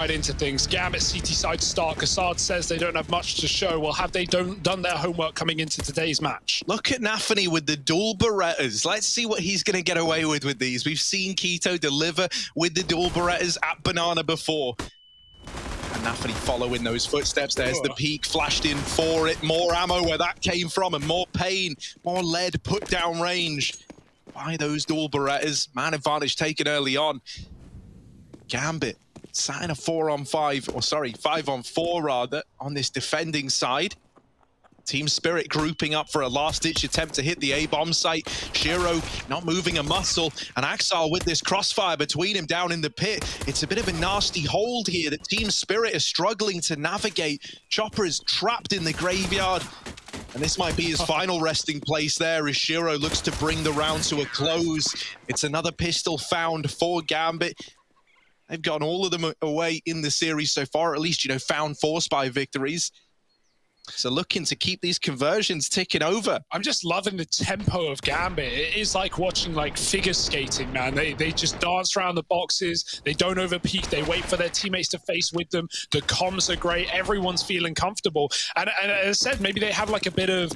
right into things. Gambit CT side start. CaSaad says they don't have much to show. Well, have they done their homework coming into today's match? Look at Nafany with the dual Berettas. Let's see what he's going to get away with these. We've seen Keto deliver with the dual Berettas at Banana before. And Nafany following those footsteps. There's the peak flashed in for it. More ammo where that came from and more pain. More lead put down range by those dual Berettas. Man advantage taken early on. Gambit sat in a 4-on-5, or sorry, 5-on-4 rather, on this defending side. Team Spirit grouping up for a last-ditch attempt to hit the A-bomb site. syrson not moving a muscle, and Axar with this crossfire between him down in the pit. It's a bit of a nasty hold here that Team Spirit is struggling to navigate. Chopper is trapped in the graveyard, and this might be his final resting place there as syrson looks to bring the round to a close. It's another pistol found for Gambit. They've gotten all of them away in the series so far, at least, you know, found 4 spy victories. So looking to keep these conversions ticking over. I'm just loving the tempo of Gambit. It is like watching like figure skating, man. They just dance around the boxes. They don't overpeak. They wait for their teammates to face with them. The comms are great. Everyone's feeling comfortable. And as I said, maybe they have like a bit of,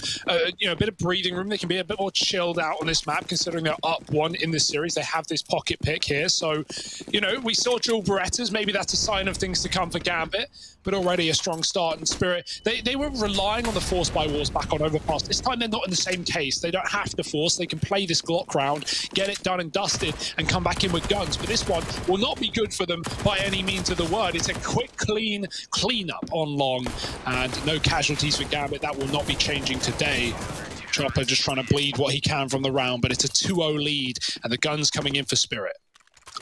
you know, a bit of breathing room. They can be a bit more chilled out on this map, considering they're up 1 in this series. They have this pocket pick here. So, you know, we saw dual Berettas. Maybe that's a sign of things to come for Gambit. But already a strong start in Spirit. They were relying on the force by walls back on Overpass. This time they're not in the same case. They don't have to force. They can play this Glock round, get it done and dusted, and come back in with guns. But this one will not be good for them by any means of the word. It's a quick, clean cleanup on long, and no casualties for Gambit. That will not be changing today. Chopper just trying to bleed what he can from the round, but it's a 2-0 lead, and the guns coming in for Spirit.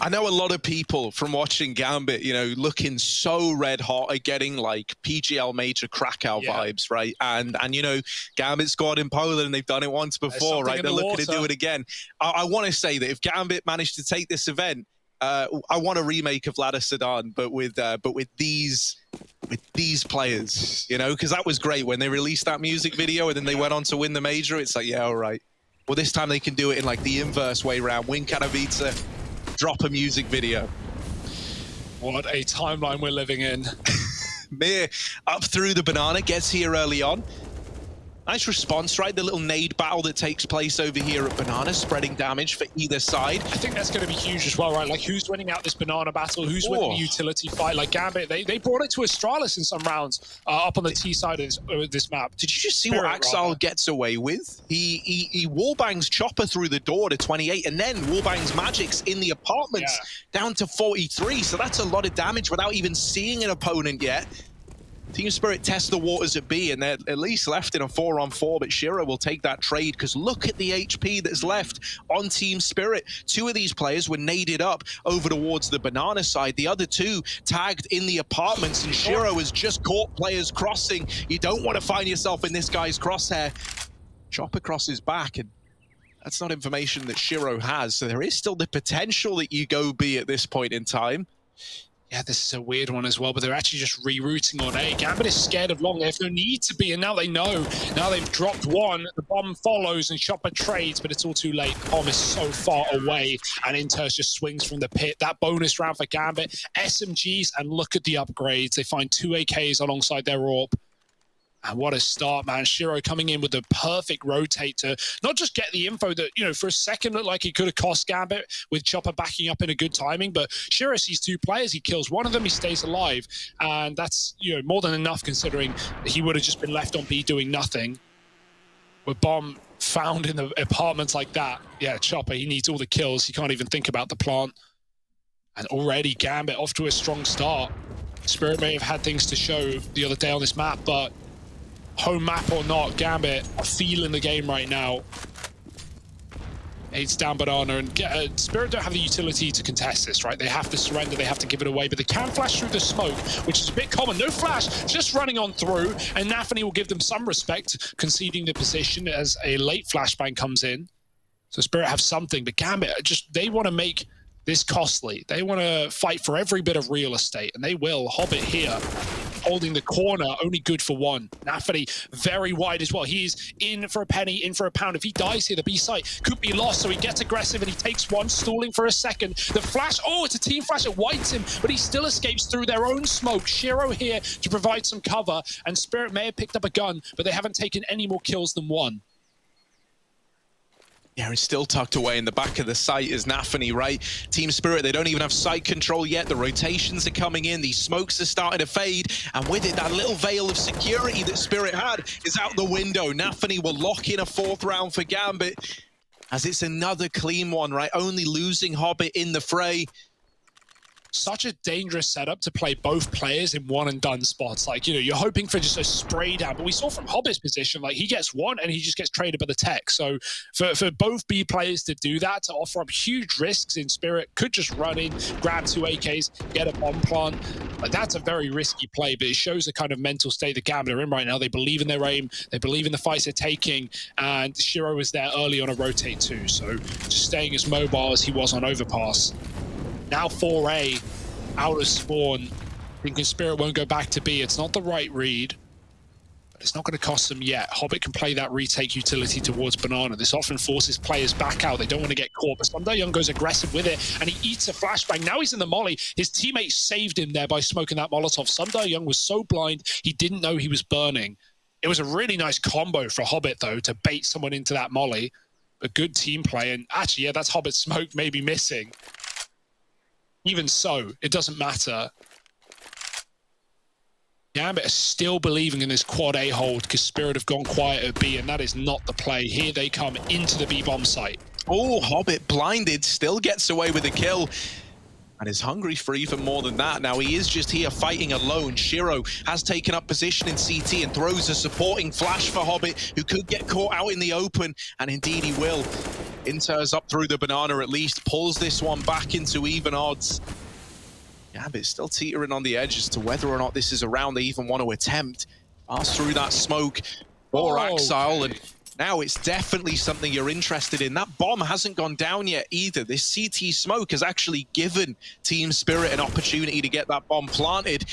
I know a lot of people from watching Gambit, you know, looking so red hot are getting like PGL Major Krakow vibes, right? And you know, Gambit scored in Poland, they've done it once before, right? They're looking to do it again. I want to say that if Gambit managed to take this event, I want a remake of Ladder Sedan, but with these players, you know, because that was great when they released that music video and then they went on to win the major. It's like, yeah, all right. Well, this time they can do it in like the inverse way around. Win Katowice, drop a music video. What a timeline we're living in. Mir up through the banana, gets here early on. Nice response, right? The little nade battle that takes place over here at Banana, spreading damage for either side. I think that's going to be huge as well, right? Like, who's winning out this Banana battle? Who's winning the utility fight? Like, Gambit, they brought it to Astralis in some rounds up on the T side of this map. Did you just see what Axar gets away with? He wallbangs Chopper through the door to 28, and then wallbangs Magisk in the apartments down to 43. So that's a lot of damage without even seeing an opponent yet. Team Spirit tests the waters at B, and they're at least left in a 4-on-4, but syrson will take that trade, because look at the HP that's left on Team Spirit. 2 of these players were naded up over towards the Banana side. The other 2 tagged in the apartments, and syrson has just caught players crossing. You don't want to find yourself in this guy's crosshair. Chopper crosses back, and that's not information that syrson has, so there is still the potential that you go B at this point in time. Yeah, this is a weird one as well, but they're actually just rerouting on A. Gambit is scared of long. They have no need to be, and now they know. Now they've dropped one. The bomb follows, and Chopper trades, but it's all too late. The bomb is so far away, and Inters just swings from the pit. That bonus round for Gambit. SMGs, and look at the upgrades. They find 2 AKs alongside their AWP. And what a start, man. syrson coming in with the perfect rotate to not just get the info that, you know, for a second looked like he could have cost Gambit with Chopper backing up in a good timing, but syrson sees 2 players. He kills one of them, he stays alive. And that's, you know, more than enough considering he would have just been left on B doing nothing. With bomb found in the apartments like that, yeah, Chopper, he needs all the kills. He can't even think about the plant. And already Gambit off to a strong start. Spirit may have had things to show the other day on this map, but home map or not, Gambit are feeling the game right now. It's down Banana, and Spirit don't have the utility to contest this, right? They have to surrender, they have to give it away, but they can flash through the smoke, which is a bit common. No flash, just running on through, and Nafany will give them some respect, conceding the position as a late flashbang comes in. So Spirit have something, but Gambit, they want to make this costly. They want to fight for every bit of real estate, and they will. Hobbit here. holding the corner, only good for one. Nafany very wide as well. He's in for a penny, in for a pound. If he dies here, the B site could be lost, so he gets aggressive and he takes one, stalling for a second. The flash, oh, it's a team flash, it whites him, but he still escapes through their own smoke. Shiro here to provide some cover, and Spirit may have picked up a gun, but they haven't taken any more kills than one. Yeah, he's still tucked away in the back of the site as Nafany, right? Team Spirit, they don't even have site control yet. The rotations are coming in. These smokes are starting to fade. And with it, that little veil of security that Spirit had is out the window. Nafany will lock in a 4th round for Gambit, as it's another clean one, right? Only losing Hobbit in the fray. Such a dangerous setup to play both players in one and done spots. Like, you know, you're hoping for just a spray down, but we saw from Hobbit's position, like he gets one and he just gets traded by the tech. So for both B players to do that, to offer up huge risks in Spirit, could just run in, grab 2 AKs, get a bomb plant. Like, that's a very risky play, but it shows the kind of mental state that Gambit are in right now. They believe in their aim, they believe in the fights they're taking, and Shiro was there early on a rotate too. So just staying as mobile as he was on overpass. Now 4A, out of spawn, thinking Spirit won't go back to B. It's not the right read, but it's not going to cost them yet. Hobbit can play that retake utility towards Banana. This often forces players back out. They don't want to get caught, but SunDaeYoung goes aggressive with it, and he eats a flashbang. Now he's in the molly. His teammate saved him there by smoking that Molotov. SunDaeYoung was so blind, he didn't know he was burning. It was a really nice combo for Hobbit, though, to bait someone into that molly. A good team play, and actually, yeah, that's Hobbit's smoke maybe missing. Even so, it doesn't matter. Gambit are still believing in this quad A hold because Spirit have gone quiet at B, and that is not the play. Here they come into the B bomb site. Oh, Hobbit blinded, still gets away with a kill. And is hungry for even more than that. Now he is just here fighting alone. Shiro has taken up position in CT and throws a supporting flash for Hobbit, who could get caught out in the open, and indeed he will. Inters up through the banana at least, pulls this one back into even odds. Gambit still teetering on the edge as to whether or not this is a round they even want to attempt. Pass through that smoke for Axile, and now it's definitely something you're interested in. That bomb hasn't gone down yet either. This CT smoke has actually given Team Spirit an opportunity to get that bomb planted.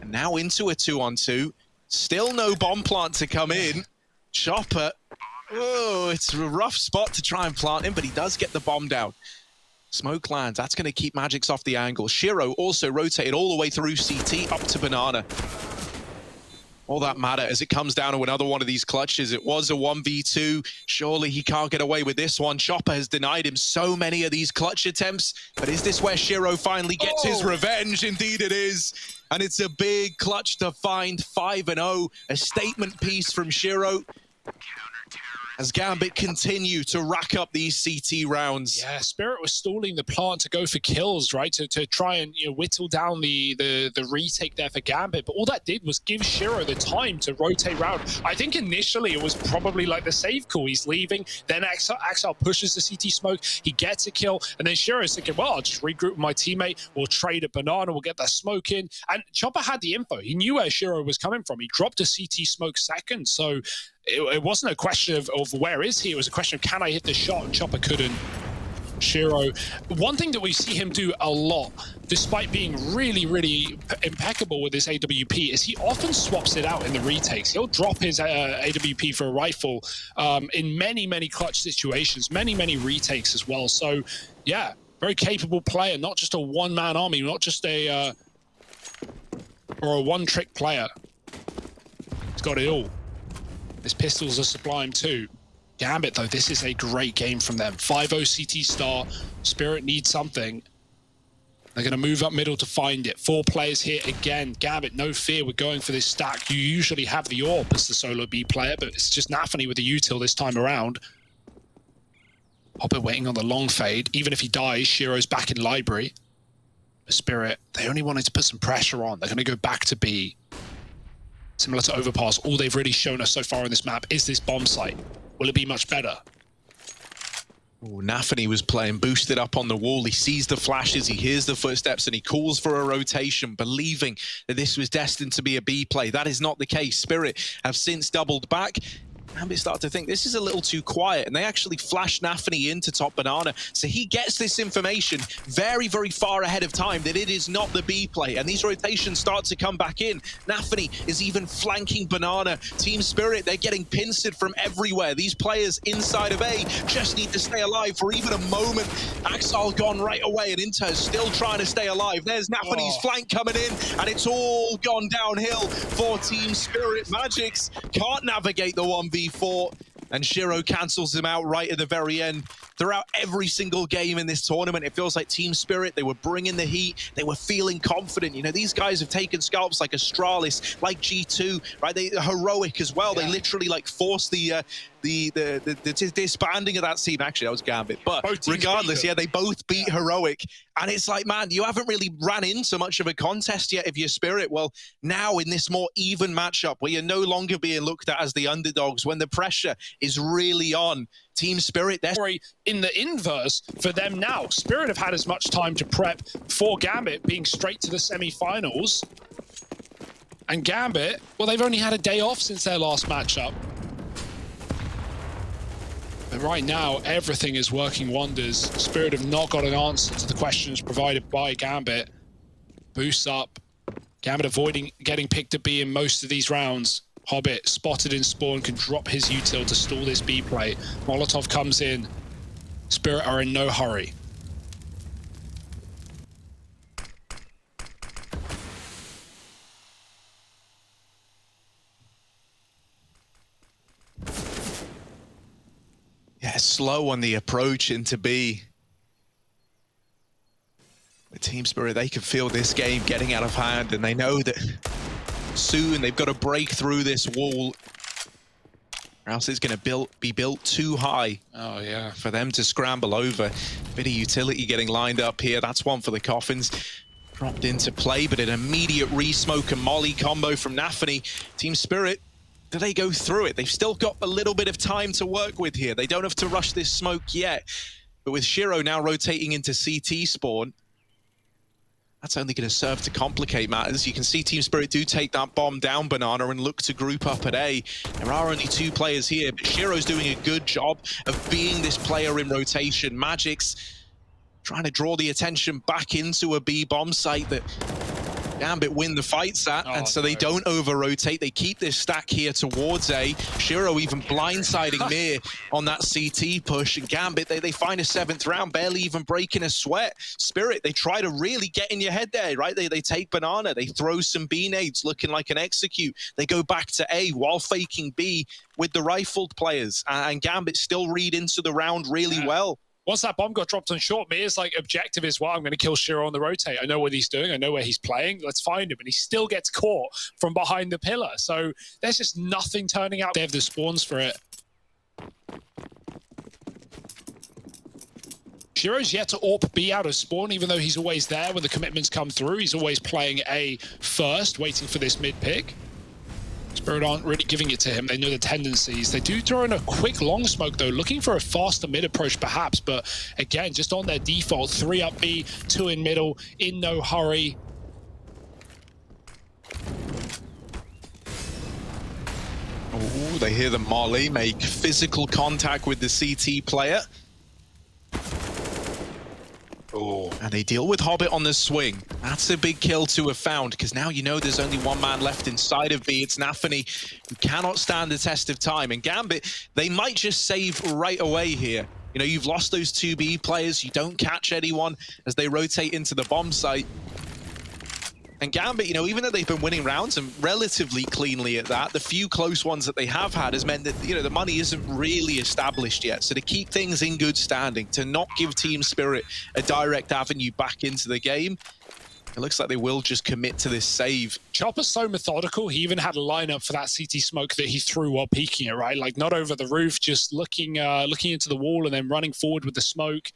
And now into a 2-on-2. Still no bomb plant to come in. Chopper, oh, it's a rough spot to try and plant him, but he does get the bomb down. Smoke lands, that's going to keep jaCkz off the angle. Shiro also rotated all the way through CT up to Banana. All that matter as it comes down to another one of these clutches. It was a 1v2. Surely he can't get away with this one. Chopper has denied him so many of these clutch attempts. But is this where Shiro finally gets his revenge? Indeed it is. And it's a big clutch to find. 5-0. A statement piece from Shiro, as Gambit continue to rack up these CT rounds. Yeah, Spirit was stalling the plant to go for kills, right? To try and, you know, whittle down the retake there for Gambit. But all that did was give Shiro the time to rotate round. I think initially it was probably like the save call. He's leaving, then Axile pushes the CT smoke, he gets a kill, and then Shiro's thinking, well, I'll just regroup with my teammate, we'll trade a banana, we'll get that smoke in. And Chopper had the info. He knew where Shiro was coming from. He dropped a CT smoke second, so it wasn't a question of where is he, it was a question of can I hit the shot, and Chopper couldn't. Shiro, one thing that we see him do a lot, despite being really, really impeccable with his AWP, is he often swaps it out in the retakes. He'll drop his AWP for a rifle in many, many clutch situations, many, many retakes as well. So, yeah, very capable player, not just a one-man army, not just a one-trick player. He's got it all. His pistols are sublime too. Gambit, though, this is a great game from them. 5-0 CT star. Spirit needs something. They're going to move up middle to find it. 4 players here again. Gambit, no fear, we're going for this stack. You usually have the AWP as the solo B player, but it's just Nafany with the util this time around. Hobbit waiting on the long fade. Even if he dies, Shiro's back in library. Spirit, they only wanted to put some pressure on. They're going to go back to B. Similar to Overpass, all they've really shown us so far in this map is this bomb site. Will it be much better? Oh, Nafany was playing boosted up on the wall. He sees the flashes, he hears the footsteps, and he calls for a rotation, believing that this was destined to be a B play. That is not the case. Spirit have since doubled back. Gambit start to think this is a little too quiet, and they actually flash naphany into top banana. So he gets this information very, very far ahead of time that it is not the B play, and these rotations start to come back in. naphany is even flanking banana. Team Spirit, they're getting pincered from everywhere. These players inside of A just need to stay alive for even a moment. Axel gone right away, and Inter is still trying to stay alive. There's naphany's flank coming in, and it's all gone downhill for Team Spirit. Magisk can't navigate the 1v4, and syrson cancels him out right at the very end. Throughout every single game in this tournament, it feels like Team Spirit, they were bringing the heat, they were feeling confident. You know, these guys have taken scalps like Astralis, like G2, right? They heroic as well. Yeah. They literally like forced the disbanding of that team. Actually, that was Gambit. But regardless, yeah, they both beat heroic. And it's like, man, you haven't really ran into much of a contest yet if you're Spirit. Well, now in this more even matchup where you're no longer being looked at as the underdogs, when the pressure is really on, Team Spirit, they're in the inverse for them now. Spirit have had as much time to prep for Gambit being straight to the semi-finals. And Gambit, well, they've only had a day off since their last matchup. But right now, everything is working wonders. Spirit have not got an answer to the questions provided by Gambit. Boosts up. Gambit avoiding getting picked to B in most of these rounds. Hobbit spotted in spawn, can drop his util to stall this B play. Molotov comes in. Spirit are in no hurry. Yeah, slow on the approach into B. With Team Spirit, they can feel this game getting out of hand, and they know that soon they've got to break through this wall, or else it's going to be built too high. Oh, yeah. For them to scramble over. Bit of utility getting lined up here. That's one for the coffins. Dropped into play, but an immediate re-smoke and molly combo from naphany. Team Spirit, do they go through it? They've still got a little bit of time to work with here. They don't have to rush this smoke yet. But with syrson now rotating into CT spawn, that's only going to serve to complicate matters. You can see Team Spirit do take that bomb down banana and look to group up at A. There are only 2 players here, but syrso's doing a good job of being this player in rotation. Magisk trying to draw the attention back into a B bomb site that Gambit win the fights at, and so they don't over-rotate. They keep this stack here towards A. syrson even blindsiding Mir on that CT push, and Gambit, they find a 7th round, barely even breaking a sweat. Spirit, they try to really get in your head there, right? They take banana, they throw some B nades looking like an execute. They go back to A while faking B with the rifled players, and Gambit still read into the round really well. Once that bomb got dropped on short, Mir's like objective is, well, I'm going to kill syrson on the rotate. I know what he's doing. I know where he's playing. Let's find him. And he still gets caught from behind the pillar. So there's just nothing turning out. They have the spawns for it. syrso's yet to AWP B out of spawn, even though he's always there when the commitments come through. He's always playing A first, waiting for this mid pick. Spirit aren't really giving it to him. They know the tendencies. They do throw in a quick long smoke, though, looking for a faster mid approach, perhaps. But again, just on their default, 3 up B, 2 in middle, in no hurry. Oh, they hear the molly make physical contact with the CT player. Oh. And they deal with Hobbit on the swing. That's a big kill to have found, because now you know there's only 1 man left inside of B. It's naphany, who cannot stand the test of time. And Gambit, they might just save right away here. You know, you've lost those 2 B players. You don't catch anyone as they rotate into the bomb site. And Gambit, you know, even though they've been winning rounds and relatively cleanly at that, the few close ones that they have had has meant that, you know, the money isn't really established yet. So to keep things in good standing, to not give Team Spirit a direct avenue back into the game, it looks like they will just commit to this save. Chopper's so methodical. He even had a lineup for that CT smoke that he threw while peeking it, right? Like, not over the roof, just looking into the wall and then running forward with the smoke.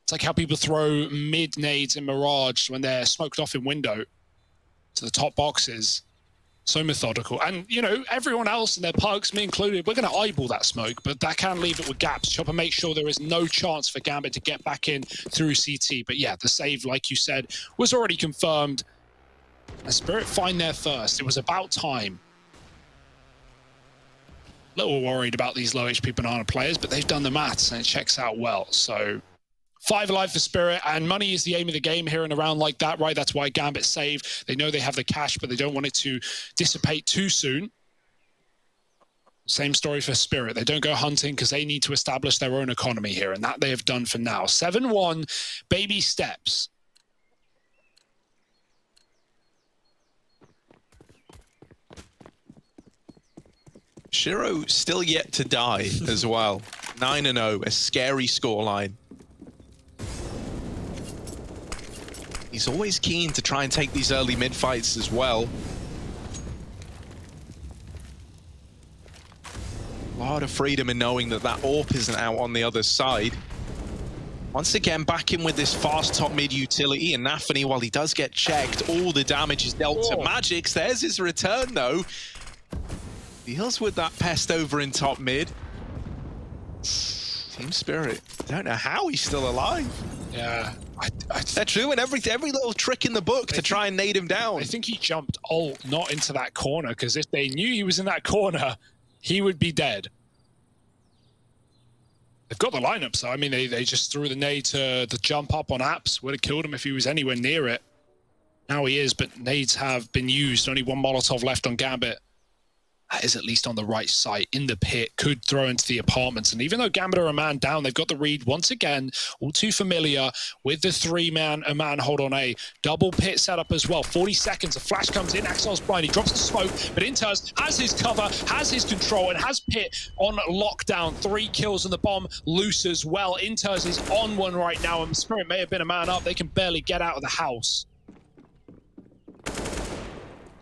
It's like how people throw mid nades in Mirage when they're smoked off in window to the top boxes. So methodical. And, you know, everyone else and their pugs, me included, we're going to eyeball that smoke, but that can leave it with gaps. Chopper makes sure there is no chance for Gambit to get back in through CT. But yeah, the save, like you said, was already confirmed. And Spirit find there first. It was about time. little worried about these low HP banana players, but they've done the maths and it checks out well. So 5 alive for Spirit, and money is the aim of the game here in a round like that, right? That's why Gambit save. They know they have the cash, but they don't want it to dissipate too soon. Same story for Spirit. They don't go hunting because they need to establish their own economy here, and that they have done for now. 7-1, baby steps. syrson still yet to die as well. 9-0, a scary scoreline. He's always keen to try and take these early mid fights as well. A lot of freedom in knowing that that AWP isn't out on the other side. Once again, back in with this fast top mid utility, and nawwk, while he does get checked, all the damage is dealt to Magisk. There's his return though. Deals with that pest over in top mid. Team Spirit, don't know how he's still alive. Yeah. They're doing every little trick in the book to try and nade him down. I think he jumped ult not into that corner, because if they knew he was in that corner, he would be dead. They've got the lineup, so I mean, they just threw the nade to the jump up on apps. Would have killed him if he was anywhere near it. Now he is, but nades have been used. Only one Molotov left on Gambit. That is at least on the right side in the pit, could throw into the apartments. And even though Gambit are a man down, they've got the read once again, all too familiar with the a man hold on A. Double pit setup as well. 40 seconds, a flash comes in, Axel's blind, he drops the smoke, but INFERNO has his cover, has his control, and has pit on lockdown. 3 kills and the bomb loose as well. INFERNO is on one right now, and Spirit may have been a man up. They can barely get out of the house.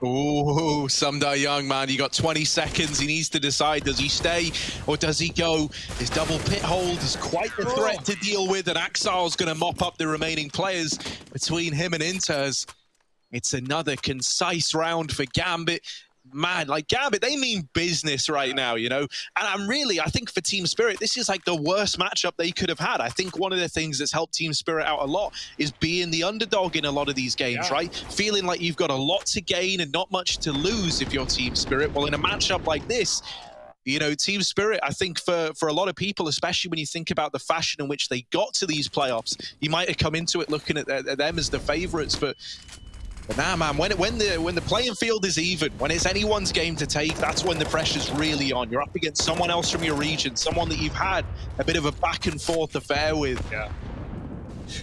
Ooh, Sumdar Young, man, you got 20 seconds. He needs to decide, does he stay or does he go? His double pit hold is quite the threat to deal with, and jaCkz's going to mop up the remaining players between him and INFERNO. It's another concise round for Gambit. Man, like Gambit, they mean business right now, you know? And I think for Team Spirit, this is like the worst matchup they could have had. I think one of the things that's helped Team Spirit out a lot is being the underdog in a lot of these games, right? Feeling like you've got a lot to gain and not much to lose if you're Team Spirit. Well, in a matchup like this, you know, Team Spirit, I think for a lot of people, especially when you think about the fashion in which they got to these playoffs, you might have come into it looking at them as the favorites, but nah, man, when the playing field is even, when it's anyone's game to take, that's when the pressure's really on. You're up against someone else from your region, someone that you've had a bit of a back and forth affair with. Yeah.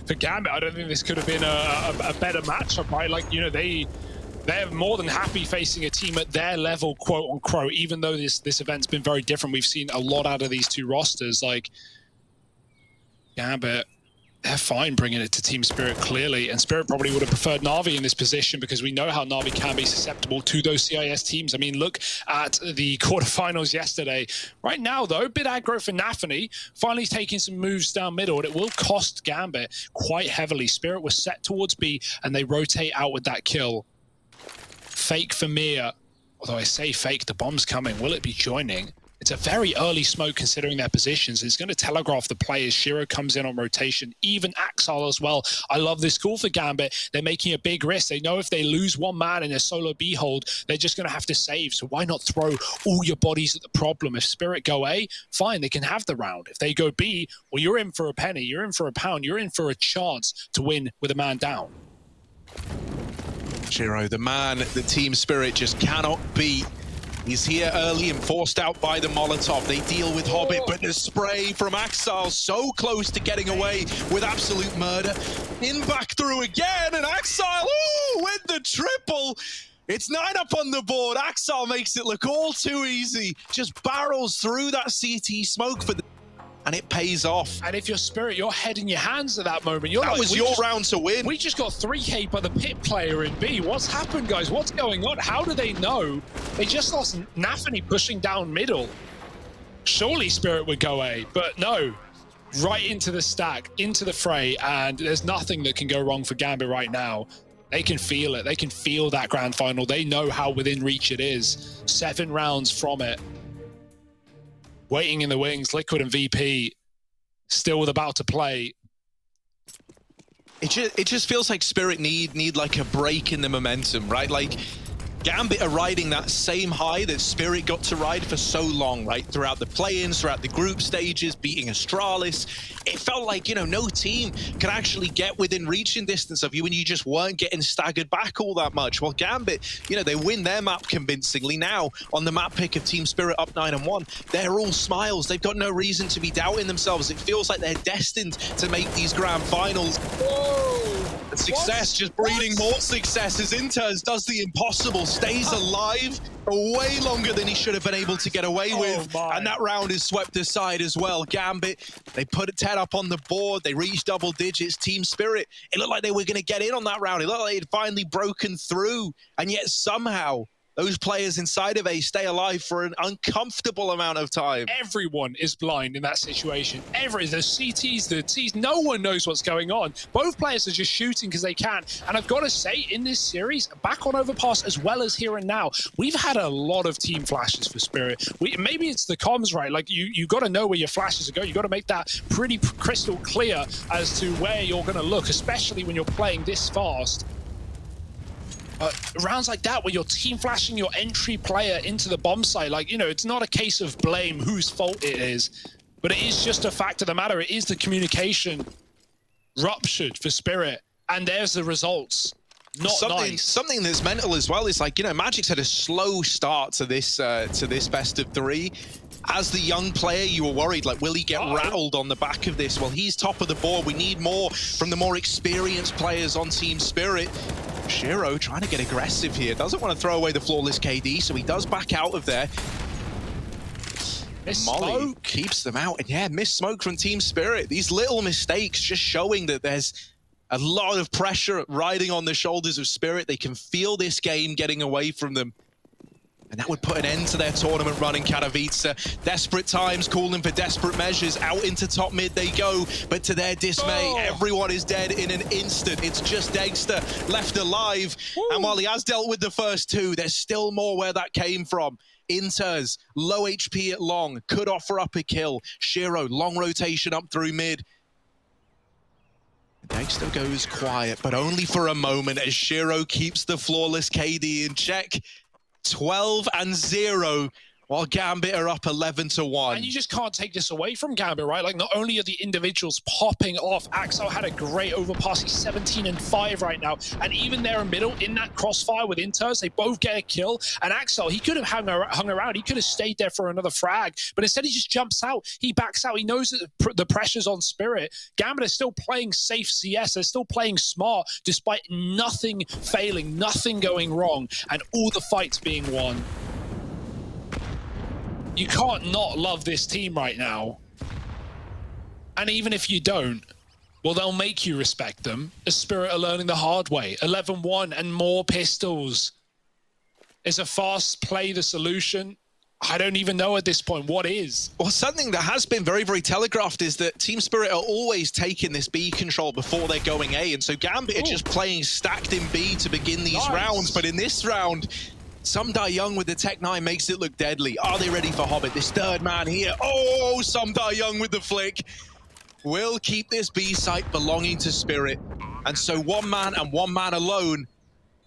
For Gambit, I don't think this could have been a better matchup, right? Like, you know, they're more than happy facing a team at their level, quote unquote, even though this event's been very different. We've seen a lot out of these two rosters. Like, Gambit, they're fine bringing it to Team Spirit, clearly, and Spirit probably would have preferred Na'Vi in this position because we know how Na'Vi can be susceptible to those CIS teams. I mean, look at the quarterfinals yesterday. Right now, though, bit aggro for nawwk, finally taking some moves down middle, and it will cost Gambit quite heavily. Spirit was set towards B, and they rotate out with that kill. Fake for Mia. Although I say fake, the bomb's coming. Will it be joining? It's a very early smoke considering their positions. It's going to telegraph the players. syrson comes in on rotation, even jaCkz as well. I love this call for Gambit. They're making a big risk. They know if they lose one man in a solo B hold, they're just going to have to save. So why not throw all your bodies at the problem? If Spirit go A, fine, they can have the round. If they go B, well, you're in for a penny, you're in for a pound, you're in for a chance to win with a man down. syrson, the man that Team Spirit just cannot beat. He's here early and forced out by the Molotov. They deal with Hobbit, but the spray from jaCkz so close to getting away with absolute murder. In back through again, and jaCkz, ooh, with the triple. It's 9 up on the board. jaCkz makes it look all too easy. Just barrels through that CT smoke for the... and it pays off. And if you're Spirit, you're head in your hands at that moment. You're that like, was your round to win. We just got 3K by the pit player in B. What's happened, guys? What's going on? How do they know? They just lost nawwk pushing down middle. Surely Spirit would go A, but no. Right into the stack, into the fray, and there's nothing that can go wrong for Gambit right now. They can feel it. They can feel that grand final. They know how within reach it is. 7 rounds from it. Waiting in the wings, Liquid and VP still about to play. It just feels like Spirit need like a break in the momentum, right? Like Gambit are riding that same high that CeRq got to ride for so long, right? Throughout the play-ins, throughout the group stages, beating Astralis. It felt like, you know, no team could actually get within reaching distance of you and you just weren't getting staggered back all that much. Well, Gambit, you know, they win their map convincingly. Now, on the map pick of Team CeRq up 9-1, they're all smiles. They've got no reason to be doubting themselves. It feels like they're destined to make these grand finals. And success just breeding more success as INFERNO does the impossible, stays alive for way longer than he should have been able to get away with. And that round is swept aside as well. Gambit, they put a 10 up on the board. They reached double digits. Team CeRq, it looked like they were going to get in on that round. It looked like they had finally broken through. And yet somehow, those players inside of A stay alive for an uncomfortable amount of time. Everyone is blind in that situation. The CTs, the Ts, no one knows what's going on. Both players are just shooting because they can. And I've got to say, in this series, back on Overpass as well as here and now, we've had a lot of team flashes for CeRq. Maybe it's the comms, right? Like, you got to know where your flashes are going. You got to make that pretty crystal clear as to where you're going to look, especially when you're playing this fast. Rounds like that where you're team flashing your entry player into the bomb site, like, you know, it's not a case of blame whose fault it is, but it is just a fact of the matter. It is the communication ruptured for CeRq, and there's the results. Not nice. Something that's mental as well is, like, you know, Magic's had a slow start to this best of three. As the young player, you were worried, like, will he get rattled on the back of this? Well, he's top of the board. We need more from the more experienced players on Team CeRq. Shiro trying to get aggressive here. Doesn't want to throw away the flawless KD, so he does back out of there. Molly keeps them out. And yeah, missed smoke from Team CeRq. These little mistakes just showing that there's a lot of pressure riding on the shoulders of CeRq. They can feel this game getting away from them. And that would put an end to their tournament run in Katowice. Desperate times, calling for desperate measures. Out into top mid they go, but to their dismay, everyone is dead in an instant. It's just jaCkz left alive. And while he has dealt with the first two, there's still more where that came from. INFERNO, low HP at long, could offer up a kill. Shiro, long rotation up through mid. jaCkz goes quiet, but only for a moment as Shiro keeps the flawless KD in check. 12-0, while Gambit are up 11-1. And you just can't take this away from Gambit, right? Like, not only are the individuals popping off, XANTARES had a great overpass. He's 17-5 right now. And even there in middle, in that crossfire with INFERNO, they both get a kill. And XANTARES, he could have hung around. He could have stayed there for another frag. But instead, he just jumps out. He backs out. He knows that the pressure's on CeRq. Gambit is still playing safe CS. They're still playing smart, despite nothing failing, nothing going wrong, and all the fights being won. You can't not love this team right now. And even if you don't, well, they'll make you respect them, as CeRq are learning the hard way. 11-1 and more pistols. Is a fast play the solution? I don't even know at this point what is. Well, something that has been very, very telegraphed is that Team CeRq are always taking this B control before they're going A. And so Gambit are just playing stacked in B to begin these rounds. But in this round, Some Die Young with the Tech 9 makes it look deadly. Are they ready for Hobbit? This third man here. Oh, Some Die Young with the flick. Will keep this B site belonging to CeRq. And so one man and one man alone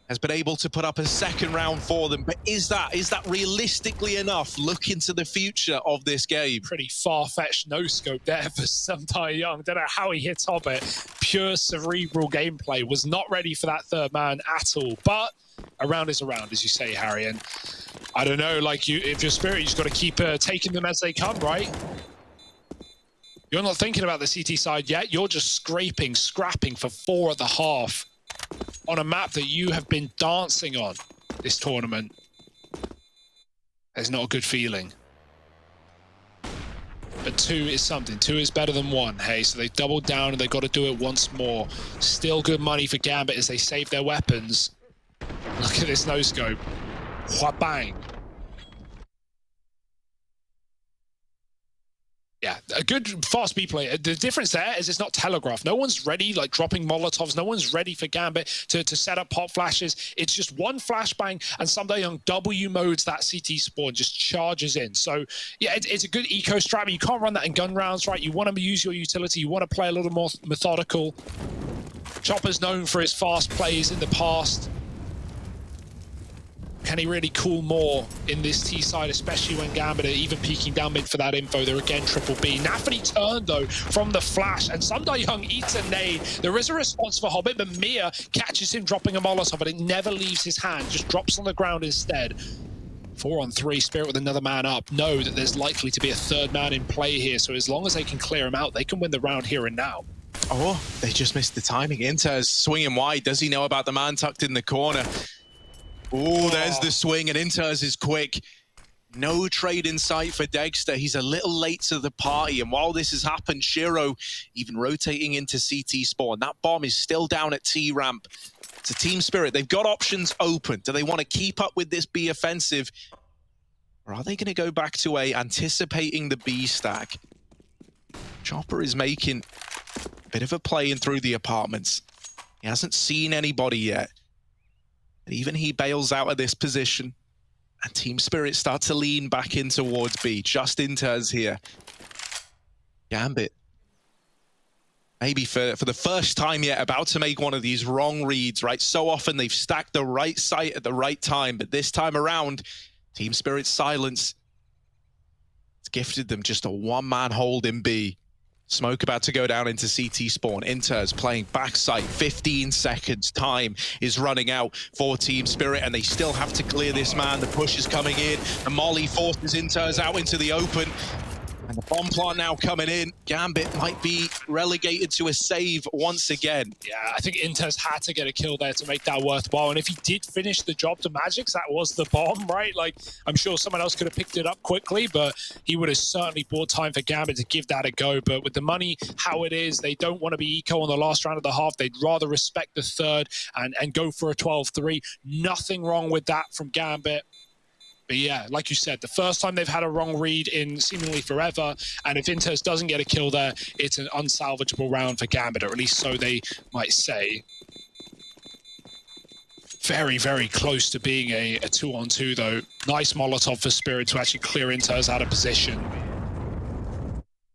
has been able to put up a second round for them. But is that realistically enough? Look into the future of this game. Pretty far-fetched no-scope there for Some Die Young. Don't know how he hit Hobbit. Pure cerebral gameplay. Was not ready for that third man at all. But a round is a round, as you say, Harry. And I don't know, like, if you're CeRq, you just got to keep taking them as they come, right? You're not thinking about the CT side yet. You're just scraping, scrapping for 4 at the half on a map that you have been dancing on this tournament. It's not a good feeling. But 2 is something. 2 is better than 1. Hey, so they've doubled down and they've got to do it once more. Still good money for Gambit as they save their weapons. Look at this no-scope. Bang. Yeah, a good fast B play. The difference there is it's not telegraphed. No one's ready, like dropping Molotovs. No one's ready for Gambit to set up pop flashes. It's just one flashbang and Some Die Young W modes that CT spawn, just charges in. So yeah, it's a good eco strat. You can't run that in gun rounds, right? You want to use your utility. You want to play a little more methodical. Chopper's known for his fast plays in the past. can he really cool more in this T side, especially when Gambit are even peeking down mid for that info? They're again triple B. Nafany turned though from the flash, and Young eats a nade. There is a response for Hobbit, but Mia catches him dropping a Molotov, but it never leaves his hand, just drops on the ground instead. 4-on-3, Spirit with another man up. Know that there's likely to be a third man in play here, so as long as they can clear him out, they can win the round here and now. Oh, they just missed the timing. Inter's swinging wide. Does he know about the man tucked in the corner? Oh, there's the swing, and Inter's is quick. No trade in sight for Dexter. He's a little late to the party, and while this has happened, Shiro even rotating into CT spawn. That bomb is still down at T-ramp. It's a Team Spirit. They've got options open. Do they want to keep up with this B offensive? Or are they going to go back to A, anticipating the B stack? Chopper is making a bit of a play in through the apartments. He hasn't seen anybody yet. And even he bails out of this position. And Team Spirit start to lean back in towards B. Just Inters here. Gambit. Maybe for the first time yet, about to make one of these wrong reads, right? So often they've stacked the right site at the right time, but this time around, Team Spirit's silence, it's gifted them just a one-man hold in B. Smoke about to go down into CT spawn. Inters playing backside. 15 seconds. Time is running out for Team Spirit, and they still have to clear this man. The push is coming in. The molly forces Inters out into the open. And the bomb plant now coming in. Gambit might be relegated to a save once again. Yeah, I think Inters had to get a kill there to make that worthwhile. And if he did finish the job to jaCkz, that was the bomb, right? Like, I'm sure someone else could have picked it up quickly, but he would have certainly bought time for Gambit to give that a go. But with the money how it is, they don't want to be eco on the last round of the half. They'd rather respect the third and go for a 12-3. Nothing wrong with that from Gambit. But yeah, like you said, the first time they've had a wrong read in seemingly forever, and if Inters doesn't get a kill there, it's an unsalvageable round for Gambit, or at least so they might say. Very, very close to being a 2-on-2 though. Nice Molotov for Spirit to actually clear Inters out of position.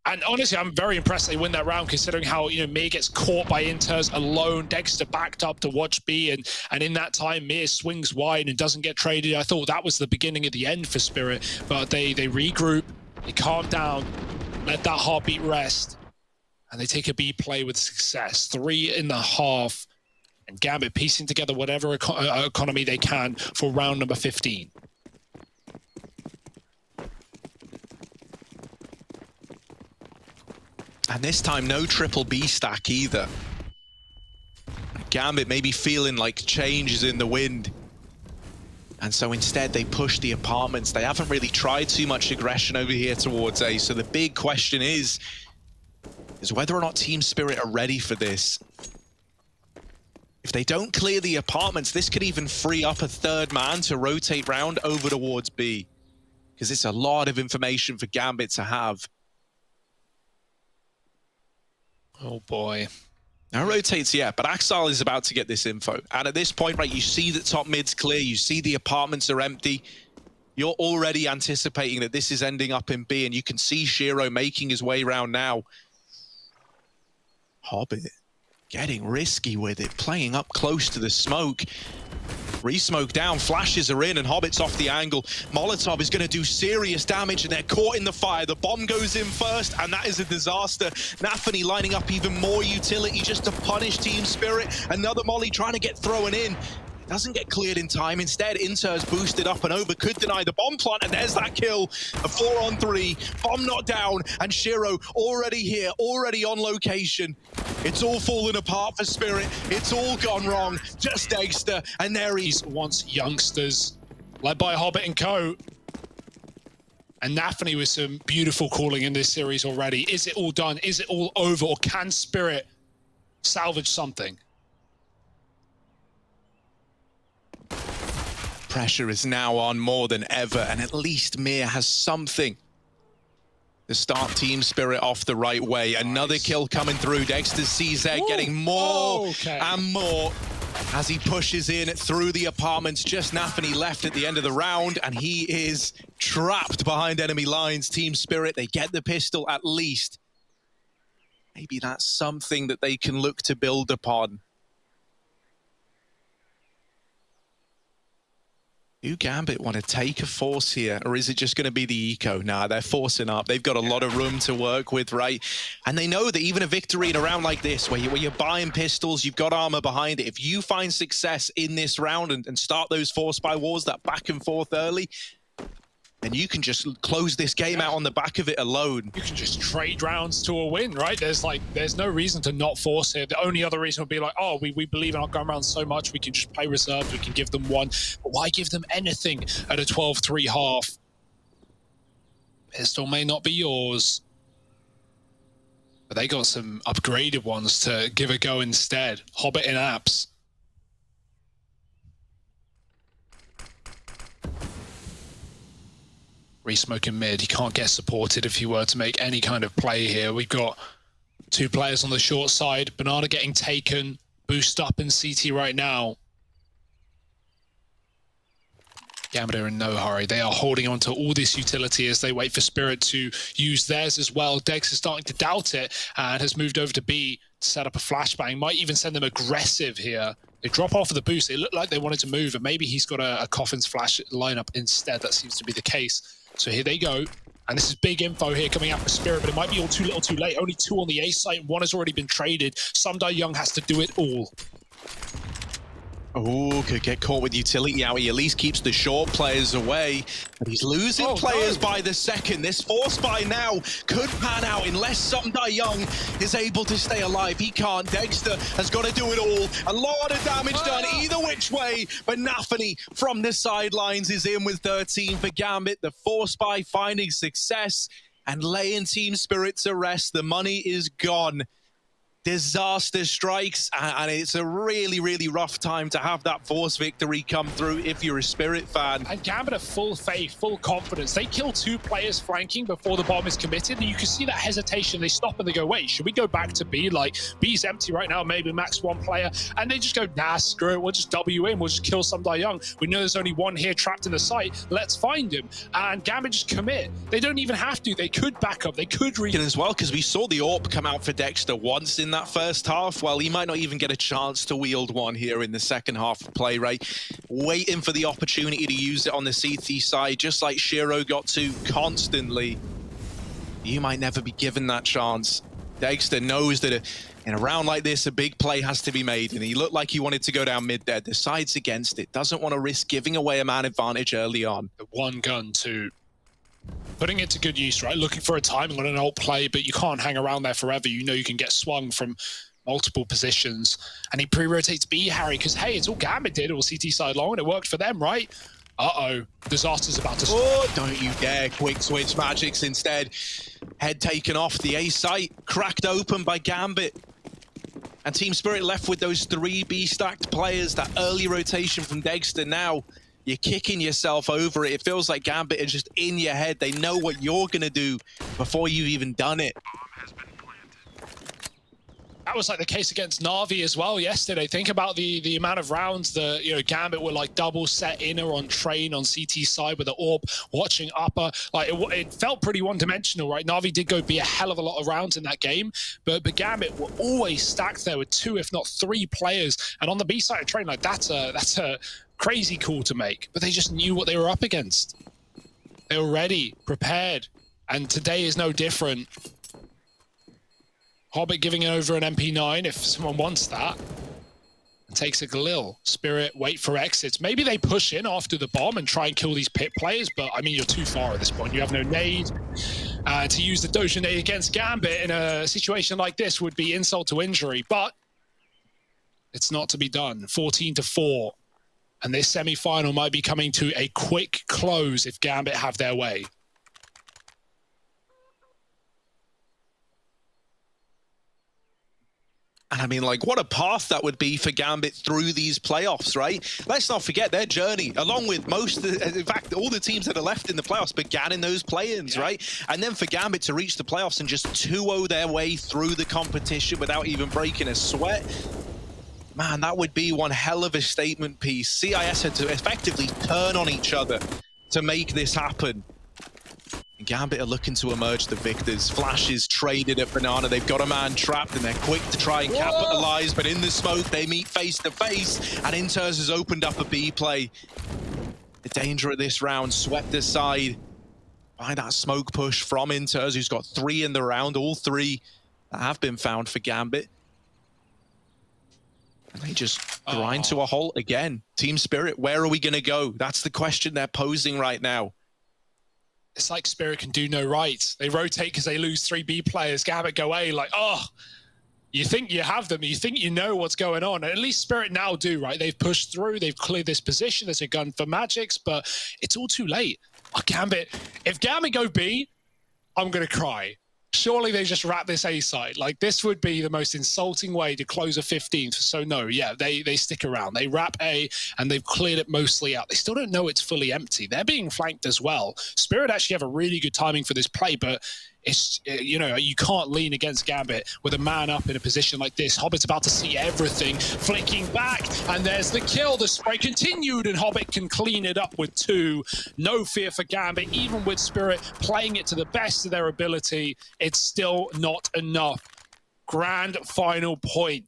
And honestly, I'm very impressed they win that round, considering how, you know, Mir gets caught by Inters alone. Dexter backed up to watch B, and in that time, Mir swings wide and doesn't get traded. I thought that was the beginning of the end for Spirit, but they regroup, they calm down, let that heartbeat rest, and they take a B play with success. 3.5, and Gambit piecing together whatever economy they can for round number 15. And this time, no triple B stack either. Gambit maybe feeling like change is in the wind. And so instead, they push the apartments. They haven't really tried too much aggression over here towards A. So the big question is whether or not Team Spirit are ready for this. If they don't clear the apartments, this could even free up a third man to rotate round over towards B. Because it's a lot of information for Gambit to have. Oh boy. Now rotates yet, but Axal is about to get this info. And at this point, right, you see that top mid's clear, you see the apartments are empty. You're already anticipating that this is ending up in B, and you can see Shiro making his way around now. Hobbit getting risky with it, playing up close to the smoke. Re-smoke down, flashes are in, and Hobbit's off the angle. Molotov is going to do serious damage, and they're caught in the fire. The bomb goes in first, and that is a disaster. Nafany lining up even more utility just to punish Team Spirit. Another molly trying to get thrown in. Doesn't get cleared in time. Instead, Inter's boosted up and over, could deny the bomb plant, and there's that kill. A 4-on-3, bomb not down, and Shiro already here, already on location. It's all fallen apart for Spirit. It's all gone wrong. Just Dexter, and there he's Wants youngsters, led by Hobbit and co. And Nafany with some beautiful calling in this series already. Is it all done? Is it all over? Or can Spirit salvage something? Pressure is now on more than ever, and at least Mir has something to start Team Spirit off the right way. Nice. Another kill coming through. Dexter's CZ getting more and more as he pushes in through the apartments. Just Nafany left at the end of the round, and he is trapped behind enemy lines. Team Spirit, they get the pistol at least. Maybe that's something that they can look to build upon. Do Gambit want to take a force here, or is it just going to be the eco? Nah, they're forcing up. They've got a lot of room to work with, right? And they know that even a victory in a round like this, where you're buying pistols, you've got armor behind it, if you find success in this round and start those force buy wars, that back and forth early, then you can just close this game out on the back of it alone. You can just trade rounds to a win, right? There's no reason to not force it. The only other reason would be like, oh, we believe in our gun rounds so much, we can just play reserves, we can give them one. But why give them anything at a 12-3 half? Pistol may not be yours, but they got some upgraded ones to give a go instead. Hobbit and apps. Re-smoking mid, he can't get supported if he were to make any kind of play here. We've got two players on the short side. Banana getting taken, boost up in CT right now. Gambit are in no hurry. They are holding on to all this utility as they wait for Spirit to use theirs as well. Dex is starting to doubt it and has moved over to B to set up a flashbang. Might even send them aggressive here. They drop off of the boost. It looked like they wanted to move, and maybe he's got a Coffin's flash lineup instead. That seems to be the case. So here they go. And this is big info here coming out for Spirit, but it might be all too little too late. Only two on the A site. One has already been traded. Sumdai Young has to do it all. Oh, could get caught with utility out. He at least keeps the short players away. But he's losing players by the second. This force buy now could pan out unless Sumdai Young is able to stay alive. He can't. Dexter has got to do it all. A lot of damage done either which way. But Nafany from the sidelines is in with 13 for Gambit. The force buy finding success and laying Team Spirit to rest. The money is gone. Disaster strikes, and it's a really, really rough time to have that force victory come through if you're a Spirit fan. And Gambit have full faith, full confidence. They kill two players flanking before the bomb is committed, and you can see that hesitation. They stop and they go, wait, should we go back to B? Like, B's empty right now, maybe max one player. And they just go, nah, screw it, we'll just W in, we'll just kill Sumdai Young. We know there's only one here trapped in the site, let's find him. And Gambit just commit. They don't even have to, they could back up, they could as well, because we saw the AWP come out for Dexter once in that first half. Well, he might not even get a chance to wield one here in the second half of play, right? Waiting for the opportunity to use it on the CT side, just like CeRq got to constantly. You might never be given that chance. Dexter knows that in a round like this, a big play has to be made, and he looked like he wanted to go down mid there. Decides against it, doesn't want to risk giving away a man advantage early on. The one gun to putting it to good use, right? Looking for a timing on an ult play, but you can't hang around there forever. You know you can get swung from multiple positions. And he pre-rotates B, Harry, because, hey, it's all Gambit did, all CT side long, and it worked for them, right? Uh-oh. Disaster's about to start. Oh, don't you dare. Quick switch Magics instead. Head taken off the A site. Cracked open by Gambit. And Team Spirit left with those 3 B-stacked players. That early rotation from Dexter now. You're kicking yourself over it. It feels like Gambit is just in your head. They know what you're going to do before you've even done it. That was like the case against Na'Vi as well yesterday. Think about the amount of rounds that, you know, Gambit were like double set inner on train on CT side with the AWP, watching upper. Like it felt pretty one-dimensional, right? Na'Vi did go be a hell of a lot of rounds in that game, but Gambit were always stacked there with 2, if not 3 players. And on the B side of train, like that's a crazy call to make, but they just knew what they were up against. They were ready, prepared, and today is no different. Hobbit giving it over an MP9 if someone wants that. Takes a Galil. Spirit wait for exits. Maybe they push in after the bomb and try and kill these pit players, but I mean, you're too far at this point. You have no nade. To use the Doja nade against Gambit in a situation like this would be insult to injury, but it's not to be done. 14-4. And this semi-final might be coming to a quick close if Gambit have their way. And I mean, like, what a path that would be for Gambit through these playoffs, right? Let's not forget their journey, along with in fact, all the teams that are left in the playoffs began in those play-ins, right? And then for Gambit to reach the playoffs and just 2-0 their way through the competition without even breaking a sweat. Man, that would be one hell of a statement piece. CIS had to effectively turn on each other to make this happen. And Gambit are looking to emerge the victors. Flash is traded at Banana. They've got a man trapped and they're quick to try and capitalize, but in the smoke they meet face to face, and Inters has opened up a B play. The danger of this round swept aside by that smoke push from Inters, who's got 3 in the round, all 3 that have been found for Gambit. And they just grind to a halt again. Team Spirit, where are we going to go? That's the question they're posing right now. It's like Spirit can do no right. They rotate because they lose 3 B players. Gambit go A, like, oh, you think you have them. You think you know what's going on. And at least Spirit now do, right? They've pushed through. They've cleared this position. There's a gun for Magisk, but it's all too late. Oh, Gambit. If Gambit go B, I'm going to cry. Surely they just wrap this A side. Like, this would be the most insulting way to close a 15th. So no, yeah, they stick around. They wrap A, and they've cleared it mostly out. They still don't know it's fully empty. They're being flanked as well. Spirit actually have a really good timing for this play, but it's, you know, you can't lean against Gambit with a man up in a position like this. Hobbit's about to see everything, flicking back, and there's the kill. The spray continued, and Hobbit can clean it up with 2. No fear for Gambit, even with Spirit playing it to the best of their ability. It's still not enough. Grand final point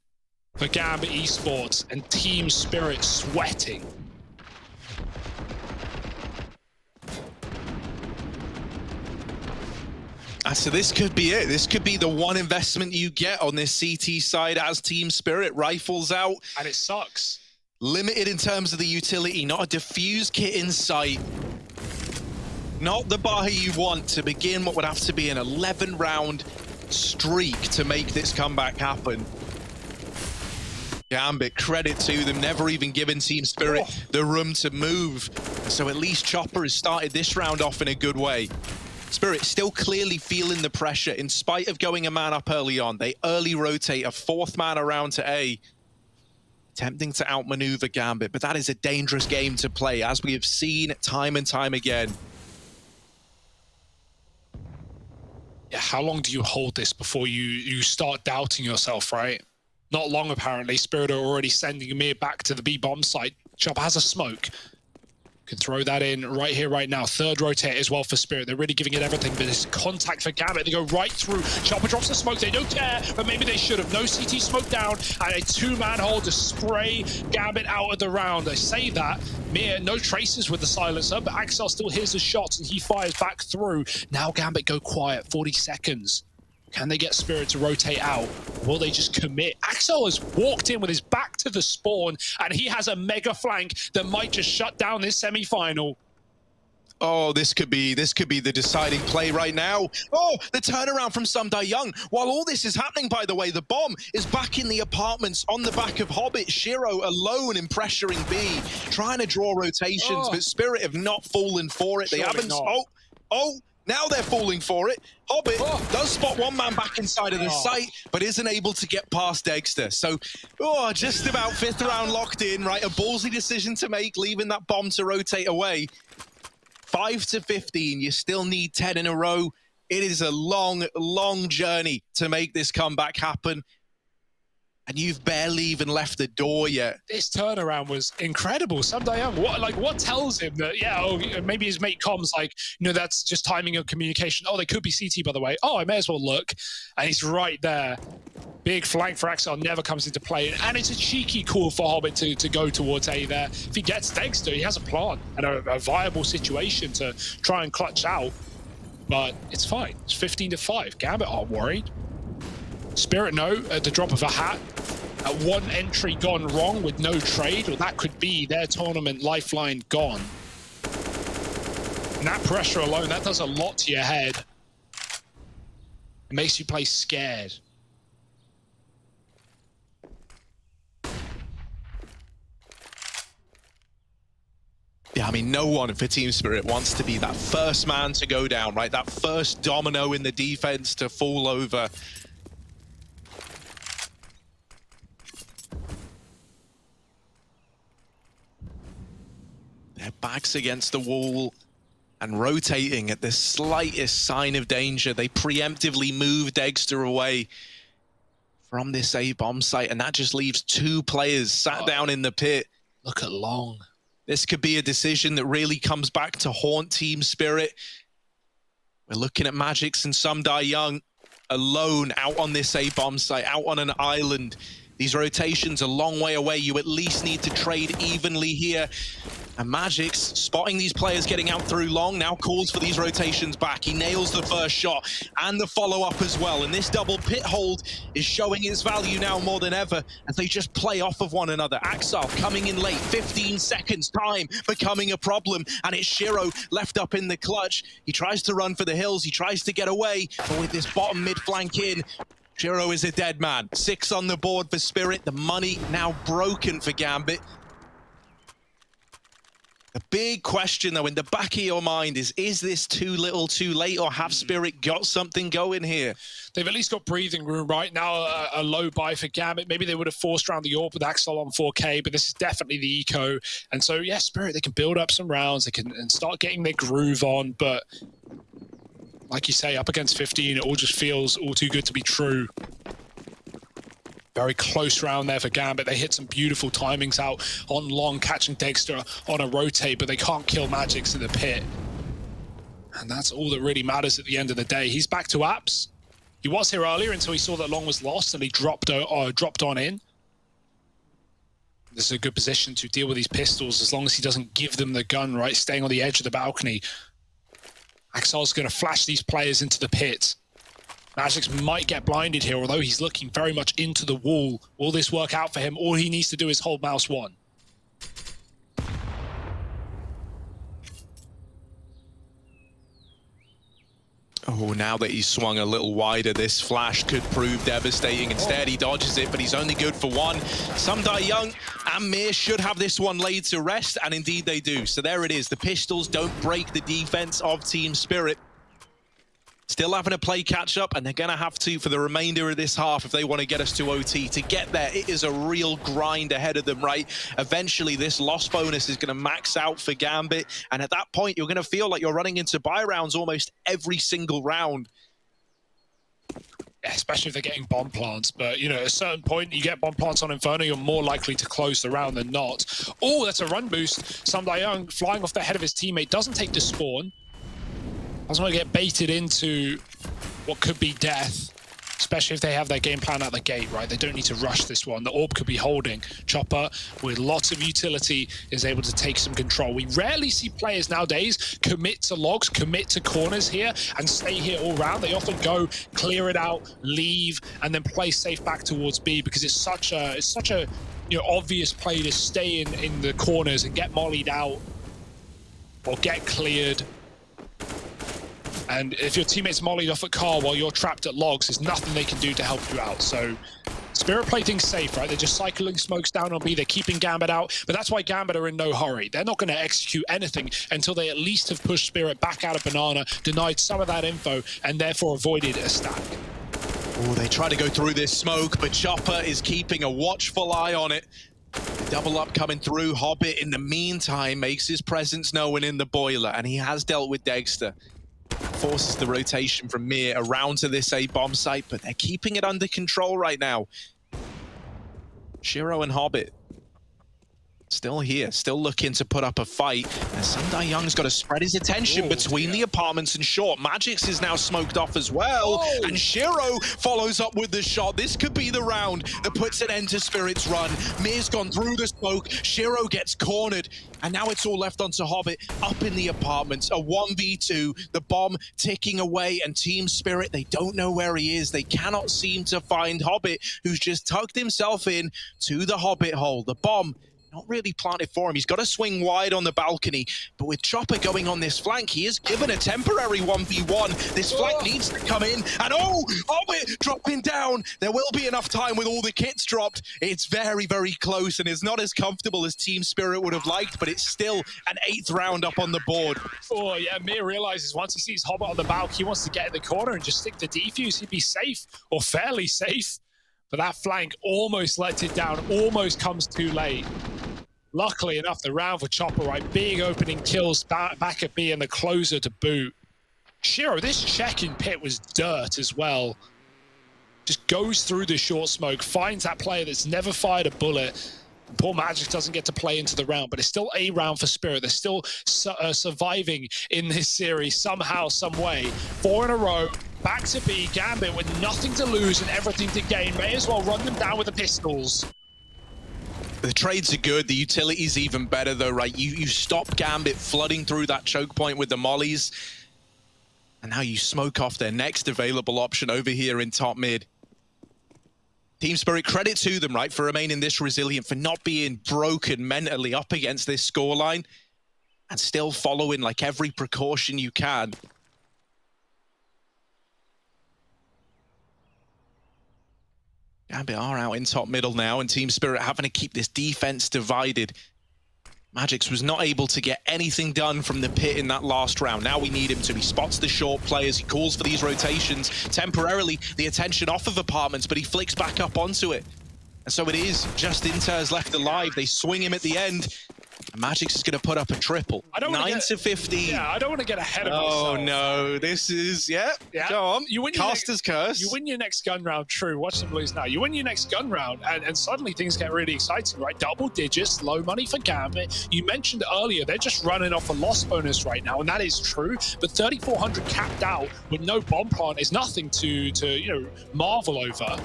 for Gambit Esports, and Team Spirit sweating. So this could be it. This could be the one investment you get on this CT side as Team Spirit rifles out. And it sucks. Limited in terms of the utility, not a defuse kit in sight. Not the bar you want to begin what would have to be an 11-round streak to make this comeback happen. Gambit, credit to them, never even given Team Spirit the room to move. So at least Chopper has started this round off in a good way. Spirit still clearly feeling the pressure in spite of going a man up early on. They early rotate a 4th man around to A, attempting to outmaneuver Gambit, but that is a dangerous game to play, as we have seen time and time again. Yeah, how long do you hold this before you start doubting yourself, right? Not long, apparently. Spirit are already sending Amir back to the B bomb site. Chopper has a smoke. Can throw that in right here, right now. 3rd rotate as well for Spirit. They're really giving it everything, but it's contact for Gambit. They go right through. Chopper drops the smoke. They don't care, but maybe they should have. No CT smoke down, and a 2-man hold to spray Gambit out of the round. They say that. Mir, no traces with the silencer, but jaCkz still hears the shots, and he fires back through. Now Gambit go quiet. 40 seconds. Can they get Spirit to rotate out? Will they just commit? jaCkz has walked in with his back to the spawn, and he has a mega flank that might just shut down this semi-final. Oh, this could be the deciding play right now. Oh, the turnaround from Young. While all this is happening, by the way, the bomb is back in the apartments on the back of Hobbit. Shiro alone in pressuring B, trying to draw rotations, but Spirit have not fallen for it. They haven't. Now they're falling for it. Hobbit does spot 1 man back inside of the site, but isn't able to get past jaCkz. So, just about 5th round locked in, right? A ballsy decision to make, leaving that bomb to rotate away. 5 to 15, you still need 10 in a row. It is a long, long journey to make this comeback happen. And you've barely even left the door yet. This turnaround was incredible. Young, what tells him that, maybe his mate comms like, that's just timing of communication. Oh, they could be CT, by the way. Oh, I may as well look. And he's right there. Big flank for jaCkz never comes into play. And it's a cheeky call for Hobbit to go towards A there. If he gets Dexter, he has a plan and a viable situation to try and clutch out. But it's fine. It's 15-5. Gambit aren't worried. Spirit no, at the drop of a hat. At 1 entry gone wrong with no trade, or that could be their tournament lifeline gone. And that pressure alone, that does a lot to your head. It makes you play scared. Yeah, I mean, no one for Team Spirit wants to be that first man to go down, right? That first domino in the defense to fall over. Their backs against the wall and rotating at the slightest sign of danger. They preemptively move Dexter away from this A-bomb site, and that just leaves 2 players sat down in the pit. Look at Long. This could be a decision that really comes back to haunt Team Spirit. We're looking at Magisk and Young alone out on this A-bomb site, out on an island. These rotations a long way away. You at least need to trade evenly here. And jaCkz, spotting these players getting out through long, now calls for these rotations back. He nails the first shot and the follow-up as well. And this double pit hold is showing its value now more than ever as they just play off of one another. Axel coming in late, 15 seconds time becoming a problem. And it's syrson left up in the clutch. He tries to run for the hills, he tries to get away, but with this bottom mid flank in, syrson is a dead man. 6 on the board for Spirit, the money now broken for Gambit. The big question, though, in the back of your mind is this too little too late, or have Spirit got something going here? They've at least got breathing room right now. A low buy for Gambit. Maybe they would have forced around the AWP with Axel on 4K, but this is definitely the eco. And so, yeah, Spirit, they can build up some rounds. They can and start getting their groove on. But like you say, up against 15, it all just feels all too good to be true. Very close round there for Gambit. They hit some beautiful timings out on long, catching Dexter on a rotate, but they can't kill jaCkz in the pit. And that's all that really matters at the end of the day. He's back to apps. He was here earlier until he saw that long was lost and he dropped on in. This is a good position to deal with these pistols as long as he doesn't give them the gun, right? Staying on the edge of the balcony. Axel's going to flash these players into the pit. jaCkz might get blinded here, although he's looking very much into the wall. Will this work out for him? All he needs to do is hold mouse 1. Oh, now that he's swung a little wider, this flash could prove devastating. Instead, he dodges it, but he's only good for 1. Young and Mir should have this one laid to rest, and indeed they do. So there it is. The pistols don't break the defense of Team Spirit. Still having to play catch-up, and they're going to have to for the remainder of this half if they want to get us to OT. To get there, it is a real grind ahead of them, right? Eventually, this loss bonus is going to max out for Gambit, and at that point, you're going to feel like you're running into buy rounds almost every single round. Yeah, especially if they're getting bomb plants. But, you know, at a certain point, you get bomb plants on Inferno, you're more likely to close the round than not. Oh, that's a run boost. Young flying off the head of his teammate, doesn't take the spawn. Doesn't want to get baited into what could be death, especially if they have their game plan at the gate, right? They don't need to rush this one. The AWP could be holding. Chopper, with lots of utility, is able to take some control. We rarely see players nowadays commit to logs, commit to corners here, and stay here all round. They often go, clear it out, leave, and then play safe back towards B, because it's such a obvious play to stay in the corners and get mollied out or get cleared. And if your teammate's mollied off at car while you're trapped at logs, there's nothing they can do to help you out. So Spirit play things safe, right? They're just cycling smokes down on B. They're keeping Gambit out. But that's why Gambit are in no hurry. They're not going to execute anything until they at least have pushed Spirit back out of Banana, denied some of that info, and therefore avoided a stack. Oh, they try to go through this smoke, but Chopper is keeping a watchful eye on it. Double up coming through. Hobbit, in the meantime, makes his presence known in the boiler, and he has dealt with Dexter. Forces the rotation from Mir around to this A bomb site, but they're keeping it under control right now. syrson and Hobbit still here, still looking to put up a fight. And Young's got to spread his attention between the apartments and short. jaCkz is now smoked off as well. And syrson follows up with the shot. This could be the round that puts an end to Spirit's run. Mir's gone through the smoke. syrson gets cornered. And now it's all left onto Hobbit up in the apartments. A 1v2, the bomb ticking away, and Team Spirit, they don't know where he is. They cannot seem to find Hobbit, who's just tucked himself in to the Hobbit hole. The bomb not really planted for him. He's got to swing wide on the balcony, but with Chopper going on this flank, he is given a temporary 1v1. This flank needs to come in, and Hobbit dropping down. There will be enough time with all the kits dropped. It's very, very close, and it's not as comfortable as Team Spirit would have liked, but it's still an 8th round up on the board. Oh, yeah, Mir realizes once he sees Hobbit on the balcony, he wants to get in the corner and just stick the defuse. He'd be safe, or fairly safe. But that flank almost lets it down, almost comes too late. Luckily enough, the round for Chopper, right? Big opening kills back at B and the closer to boot. syrson, this check-in pit was dirt as well. Just goes through the short smoke, finds that player that's never fired a bullet. Poor jaCkz doesn't get to play into the round, but it's still a round for Spirit. They're still surviving in this series somehow, some way. 4 in a row, back to B. Gambit with nothing to lose and everything to gain. May as well run them down with the pistols. The trades are good. The utility's even better, though, right? You stop Gambit flooding through that choke point with the mollies. And now you smoke off their next available option over here in top mid. Team Spirit, credit to them, right, for remaining this resilient, for not being broken mentally up against this scoreline and still following, like, every precaution you can. Gambit are out in top middle now, and Team Spirit having to keep this defense divided. jaCkz was not able to get anything done from the pit in that last round. Now we need him to. He spots the short players. He calls for these rotations. Temporarily, the attention off of apartments, but he flicks back up onto it. And so it is just jaCkz left alive. They swing him at the end. And jaCkz is going to put up a triple. 9 to 15. Yeah, I don't want to get ahead of myself. Oh, no. This is, yeah. Go on. You win Caster's curse. You win your next gun round, true. Watch them lose now. You win your next gun round, and suddenly things get really exciting, right? Double digits, low money for Gambit. You mentioned earlier, they're just running off a loss bonus right now, and that is true. But 3,400 capped out with no bomb plant is nothing to you know, marvel over.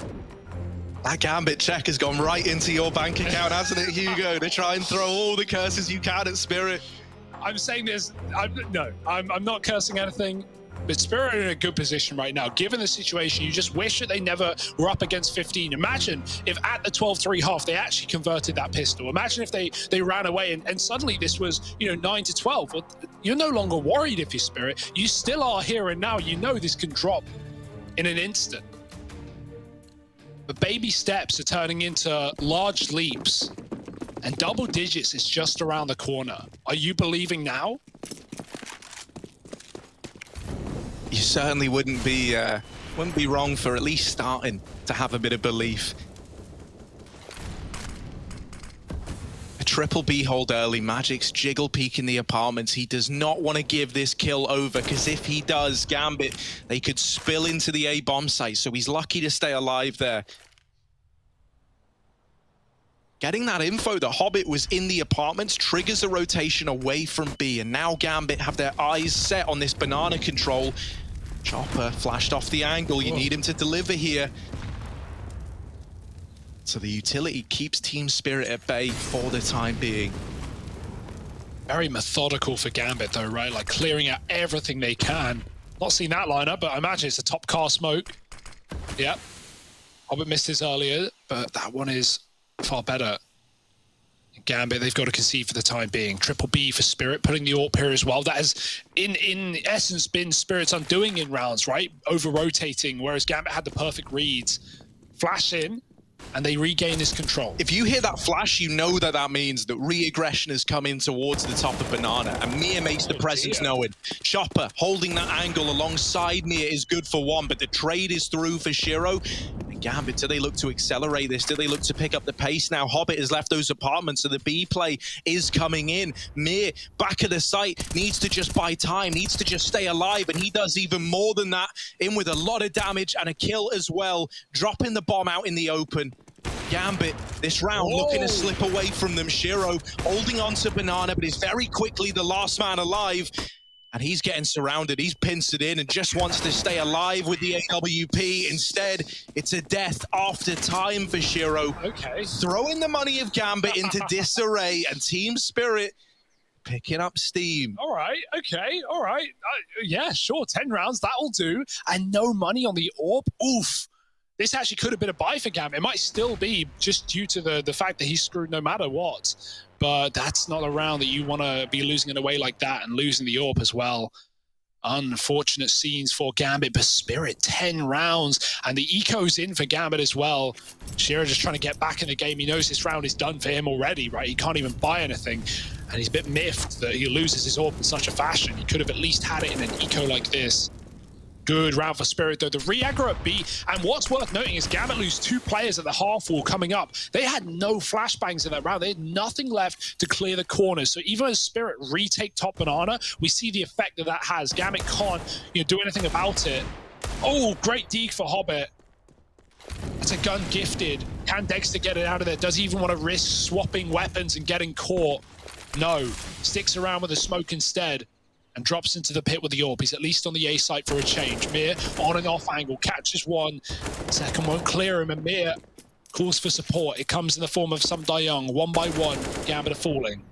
That Gambit check has gone right into your bank account, hasn't it, Hugo? To try and throw all the curses you can at Spirit. I'm saying this, I'm not cursing anything, but Spirit are in a good position right now. Given the situation, you just wish that they never were up against 15. Imagine if at the 12-3 half, they actually converted that pistol. Imagine if they ran away and suddenly this was, you know, 9 to 12. Well, you're no longer worried if you're Spirit. You still are here and now. You know this can drop in an instant. But baby steps are turning into large leaps, and double digits is just around the corner. Are you believing now? You certainly wouldn't be wrong for at least starting to have a bit of belief. A triple B hold early. jaCkz jiggle peeking the apartments. He does not want to give this kill over, because if he does, Gambit, they could spill into the A bomb site. So he's lucky to stay alive there. Getting that info that Hobbit was in the apartments triggers a rotation away from B, and now Gambit have their eyes set on this banana control. Chopper flashed off the angle. You need him to deliver here. So the utility keeps Team Spirit at bay for the time being. Very methodical for Gambit though, right? Like clearing out everything they can. Not seen that lineup, but I imagine it's a top car smoke. Yep. Hobbit missed his earlier, but that one is far better. Gambit, they've got to concede for the time being. Triple B for Spirit, putting the AWP here as well. That has, in essence, been Spirit's undoing in rounds, right? Over-rotating, whereas Gambit had the perfect reads. Flash in, and they regain this control. If you hear that flash, you know that that means that re-aggression is coming towards the top of Banana, and Mia makes the presence known. Chopper holding that angle alongside Mia is good for one, but the trade is through for Shiro. And Gambit, do they look to accelerate this? Do they look to pick up the pace now? Hobbit has left those apartments, so the B play is coming in. Mia, back of the site, needs to just buy time, needs to just stay alive, and he does even more than that, in with a lot of damage and a kill as well, dropping the bomb out in the open. Gambit, this round, looking to slip away from them. Shiro holding on to Banana, but is very quickly the last man alive. And he's getting surrounded. He's pincered in and just wants to stay alive with the AWP. Instead, it's a death after time for Shiro. Okay. Throwing the money of Gambit into disarray, and Team Spirit picking up steam. All right, okay, all right. Yeah, sure, 10 rounds, that'll do. And no money on the AWP. Oof. This actually could have been a buy for Gambit. It might still be just due to the fact that he's screwed no matter what. But that's not a round that you want to be losing it away like that and losing the AWP as well. Unfortunate scenes for Gambit, but Spirit, 10 rounds. And the eco's in for Gambit as well. Shiro just trying to get back in the game. He knows this round is done for him already, right? He can't even buy anything. And he's a bit miffed that he loses his AWP in such a fashion. He could have at least had it in an eco like this. Good round for Spirit, though. The re-aggro at B, and what's worth noting is Gambit lose 2 players at the half wall coming up. They had no flashbangs in that round. They had nothing left to clear the corners. So even as Spirit retake top Banana, we see the effect that that has. Gambit can't, do anything about it. Oh, great deke for Hobbit. That's a gun gifted. Can Dexter get it out of there? Does he even want to risk swapping weapons and getting caught? No. Sticks around with the smoke instead. And drops into the pit with the AWP. He's at least on the A site for a change. Mir on and off angle, catches one. Second won't clear him, and Mir calls for support. It comes in the form of some Young, one by one. Gambit are falling.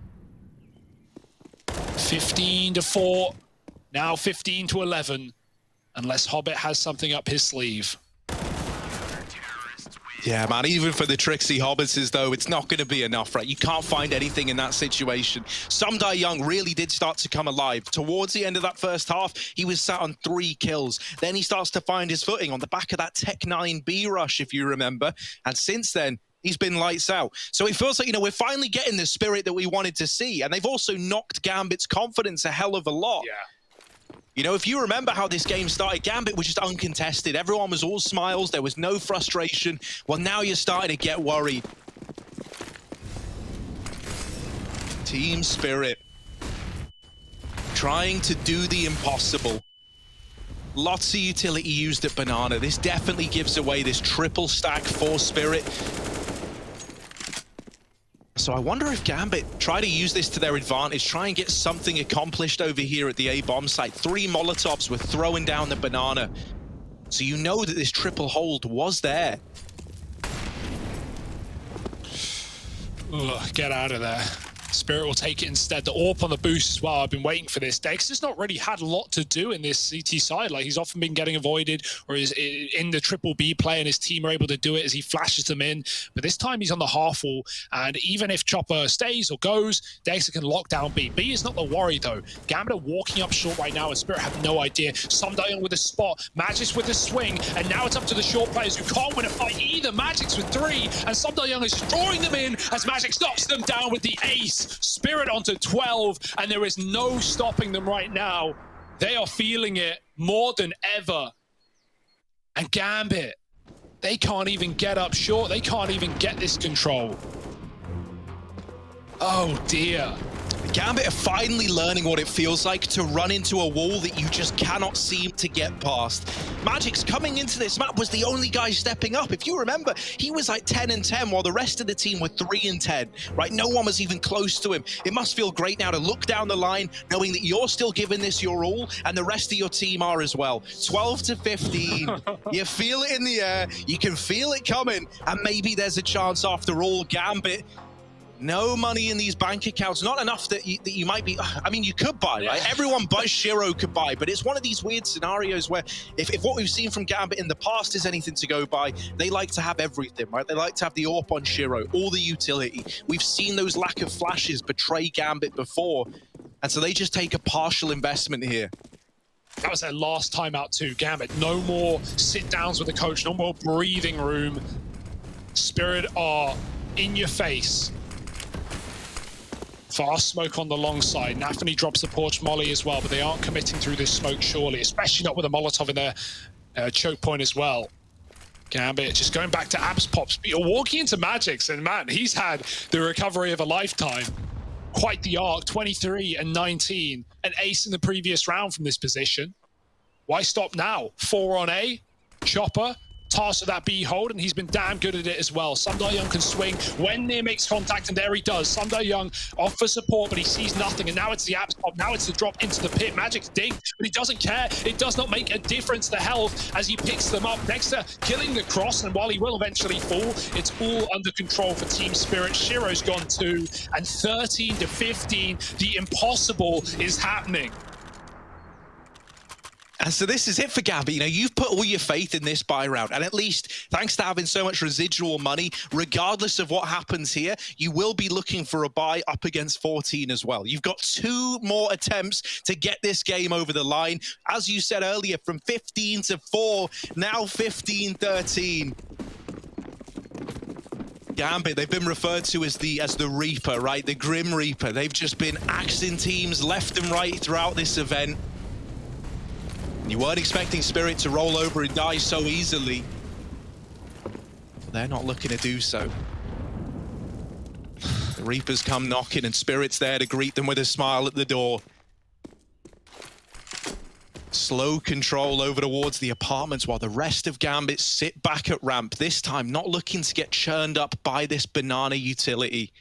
15-4, now 15-11, unless Hobbit has something up his sleeve. Yeah, man, even for the tricksy hobbitses, though, it's not going to be enough, right? You can't find anything in that situation. Some Young really did start to come alive. Towards the end of that first half, he was sat on 3 kills. Then he starts to find his footing on the back of that Tech 9 B rush, if you remember. And since then, he's been lights out. So it feels like, you know, we're finally getting the spirit that we wanted to see. And they've also knocked Gambit's confidence a hell of a lot. Yeah. You know, if you remember how this game started, Gambit was just uncontested. Everyone was all smiles. There was no frustration. Well, now you're starting to get worried. Team spirit. Trying to do the impossible. Lots of utility used at Banana. This definitely gives away this triple stack for Spirit. So I wonder if Gambit try to use this to their advantage, try and get something accomplished over here at the A bomb site. 3 Molotovs were throwing down the Banana. So you know that this triple hold was there. Ugh, get out of there. Spirit will take it instead. The AWP on the boost as well. I've been waiting for this. jaCkz has not really had a lot to do in this CT side. Like, he's often been getting avoided or is in the triple B play, and his team are able to do it as he flashes them in. But this time he's on the half wall, and even if Chopper stays or goes, jaCkz can lock down B. B is not the worry, though. Gambit are walking up short right now, and Spirit have no idea. Young with a spot, Magisk with a swing, and now it's up to the short players who can't win a fight either. Magisk with 3, and Young is drawing them in as Magisk knocks them down with the ace. Spirit onto 12, and there is no stopping them right now. They are feeling it more than ever. And Gambit, they can't even get up short. They can't even get this control. Oh dear. Gambit are finally learning what it feels like to run into a wall that you just cannot seem to get past. Magisk's coming into this map was the only guy stepping up. If you remember, he was like 10-10 while the rest of the team were 3-10, right? No one was even close to him. It must feel great now to look down the line knowing that you're still giving this your all and the rest of your team are as well. 12-15, you feel it in the air, you can feel it coming, and maybe there's a chance after all. Gambit, no money in these bank accounts, not enough that you might be, I mean, you could buy, right? Everyone but CeRq could buy, but it's one of these weird scenarios where if what we've seen from Gambit in the past is anything to go by, they like to have everything, right? They like to have the AWP on CeRq, all the utility. We've seen those lack of flashes betray Gambit before, and so they just take a partial investment here. That was their last time out too, Gambit. No more sit-downs with the coach, no more breathing room. Spirit are in your face. Fast smoke on the long side. nawwk drops the porch molly as well, but they aren't committing through this smoke surely, especially not with a Molotov in their choke point as well. Gambit just going back to abs pops. But you're walking into jaCkz, and man, he's had the recovery of a lifetime. Quite the arc, 23 and 19. An ace in the previous round from this position. Why stop now? 4 on A, Chopper, tasked with that B hold, and he's been damn good at it as well. Young can swing when near makes contact, and there he does. Young off for support, but he sees nothing, and now it's the abs pop. Now it's the drop into the pit. jaCkz ding, but he doesn't care. It does not make a difference, the health, as he picks them up. nexa killing the cross, and while he will eventually fall, it's all under control for Team Spirit. CeRq's gone 2, and 13-15. The impossible is happening. And so this is it for Gambit. You know, you've put all your faith in this buy round, and at least thanks to having so much residual money, regardless of what happens here, you will be looking for a buy up against 14 as well. You've got 2 more attempts to get this game over the line. As you said earlier, from 15-4, now 15-13. Gambit, they've been referred to as the Reaper, right? The Grim Reaper. They've just been axing teams left and right throughout this event. You weren't expecting Spirit to roll over and die so easily. They're not looking to do so. The Reapers come knocking, and Spirit's there to greet them with a smile at the door. Slow control over towards the apartments while the rest of Gambit sit back at ramp, this time not looking to get churned up by this banana utility.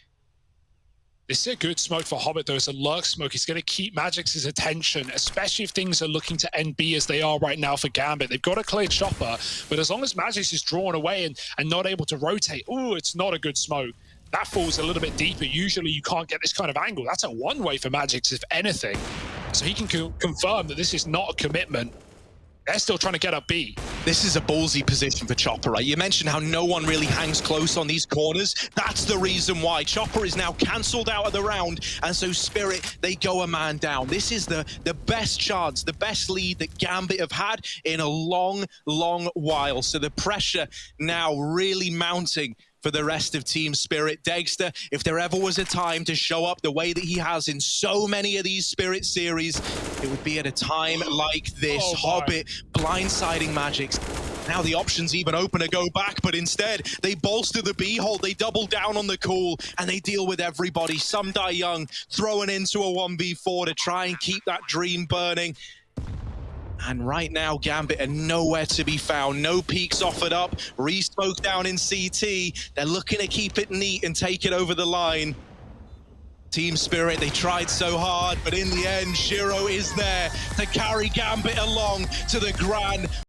This is a good smoke for Hobbit, though. It's a lurk smoke. He's going to keep jaCkz's attention, especially if things are looking to NB as they are right now for Gambit. They've got a cleared chopper, but as long as jaCkz is drawn away and not able to rotate, ooh, it's not a good smoke. That falls a little bit deeper. Usually you can't get this kind of angle. That's a one-way for jaCkz, if anything. So he can confirm that this is not a commitment. They're still trying to get up B. This is a ballsy position for Chopper, right? You mentioned how no one really hangs close on these corners. That's the reason why. Chopper is now cancelled out of the round, and so Spirit, they go a man down. This is the best chance, the best lead that Gambit have had in a long, long while. So the pressure now really mounting for the rest of Team Spirit. Dexter, if there ever was a time to show up the way that he has in so many of these Spirit series, it would be at a time like this. Oh, Hobbit blindsiding jaCkz. Now the options even open to go back, but instead they bolster the B hold, they double down on the cool, and they deal with everybody. Some die young, throwing into a 1v4 to try and keep that dream burning. And right now, Gambit are nowhere to be found. No peeks offered up. Re-smoke down in CT. They're looking to keep it neat and take it over the line. Team Spirit, they tried so hard, but in the end, Shiro is there to carry Gambit along to the grand